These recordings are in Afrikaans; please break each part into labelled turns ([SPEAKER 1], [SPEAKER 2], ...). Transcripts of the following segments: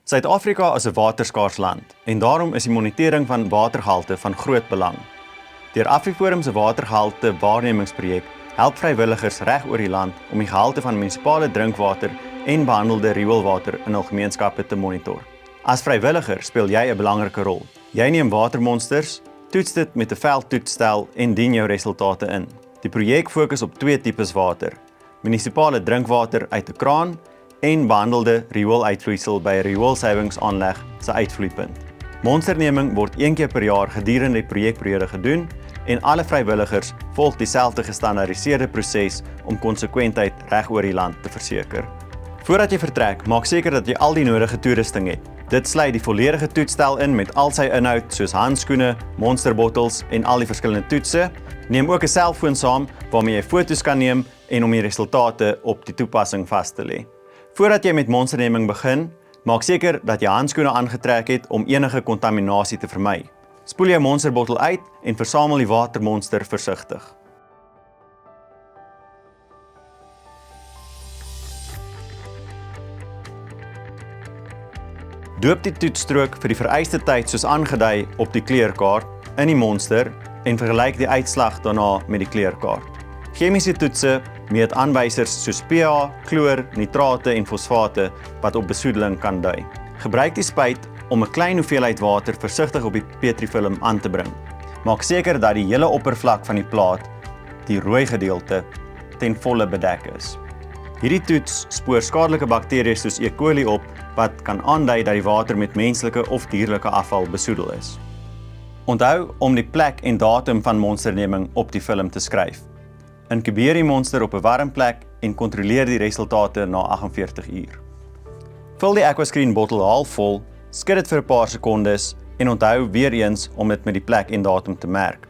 [SPEAKER 1] Suid-Afrika is 'n waterskaars land en daarom is die monitering van watergehalte van groot belang. Deur Afriforum se watergehalte waarnemingsprojek help vrywilligers reg oor die land om die gehalte van munisipale drinkwater en behandelde rioolwater in hul gemeenskappe te monitor. As vrywilliger speel jy 'n belangrike rol. Jy neem watermonsters, toets dit met 'n veldtoetsstel en dien jou resultate in. Die projek fokus op 2 tipes water: munisipale drinkwater uit 'n kraan en behandelde riooluitvloeisel by 'n rioolsuiwingsaanleg se uitvloeipunt. Monsterneming word 1 keer per jaar gedurende die projekperiode gedoen en alle vrywilligers volg dieselfde gestandaardiseerde proses om konsekwentheid reg oor die land te verseker. Voordat jy vertrek, maak seker dat jy al die nodige toerusting het. Dit sluit die volledige toetsstel in met al sy inhoud soos handskoene, monsterbottels en al die verskillende toetse. Neem ook 'n selfoon saam waarmee jy foto's kan neem en om die resultate op die toepassing vas te lê. Voordat jy met monsterneming begin, maak seker dat jy handskoene aangetrek het om enige kontaminasie te vermy. Spoel jou monsterbottel uit en versamel die watermonster versigtig. Doop die toetsstrook vir die vereiste tyd soos aangedui op die kleurkaart in die monster en vergelyk die uitslag daarna met die kleurkaart. Chemiese toetse meet aanwysers soos pH, kloor, nitrate en fosfate wat op besoedeling kan dui. Gebruik die spuit om 'n klein hoeveelheid water versigtig op die petrifilm aan te bring. Maak seker dat die hele oppervlak van die plaat, die rooi gedeelte, ten volle bedek is. Hierdie toets spoor skadelike bakterieë soos E. coli op wat kan aandui dat die water met menslike of dierlike afval besoedel is. Onthou om die plek en datum van monsterneming op die film te skryf. Inkubeer die monster op 'n warm plek en kontroleer die resultate na 48 uur. Vul die Aquascreen bottel halfvol, skud dit vir 'n paar sekondes en onthou weer eens om dit met die plek en datum te merk.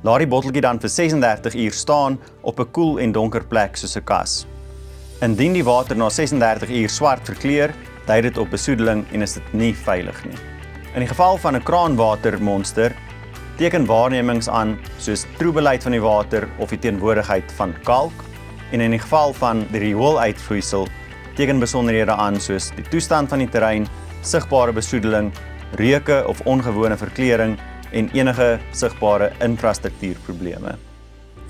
[SPEAKER 1] Laat die botteltjie dan vir 36 uur staan op 'n koel en donker plek soos 'n kas. Indien die water na 36 uur swart verkleur, dui dit op besoedeling en is dit nie veilig nie. In die geval van 'n kraanwatermonster, teken waarnemings aan soos troebelheid van die water of die teenwoordigheid van kalk, en in die geval van die riooluitvloeisel, teken besonderhede aan soos die toestand van die terrein, sigbare besoedeling, reuke of ongewone verkleuring en enige sigbare infrastruktuurprobleme.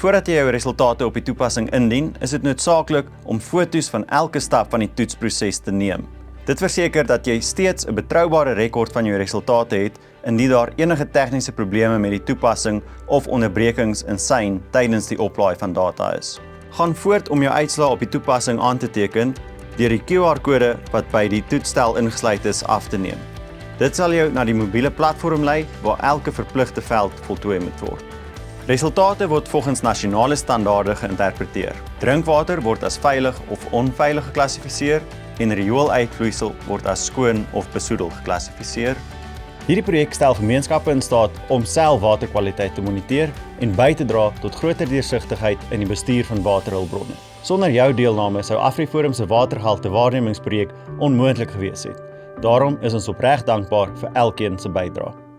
[SPEAKER 1] Voordat jy jou resultate op die toepassing indien, is dit noodsaaklik om foto's van elke stap van die toetsproses te neem. Dit verseker dat jy steeds 'n betroubare rekord van jou resultate het indien daar enige tegniese probleme met die toepassing of onderbrekings in sein tydens die oplaai van data is. Gaan voort om jou uitslae op die toepassing aan te teken deur die QR-kode wat by die toetsstel ingesluit is af te neem. Dit sal jou na die mobiele platform lei waar elke verpligte veld voltooi moet word. Resultate word volgens nasionale standaarde geïnterpreteer. Drinkwater word as veilig of onveilig geklassifiseer en riooluitvloeisel word as skoon of besoedel geklassifiseer. Hierdie projek stel gemeenskappe in staat om self waterkwaliteit te moniteer en by te dra tot groter deursigtigheid in die bestuur van waterhulpbronne. Sonder jou deelname sou Afriforum se watergehalte waarnemingsprojek onmoontlik gewees het. Daarom is ons opreg dankbaar vir elkeen se bydrae.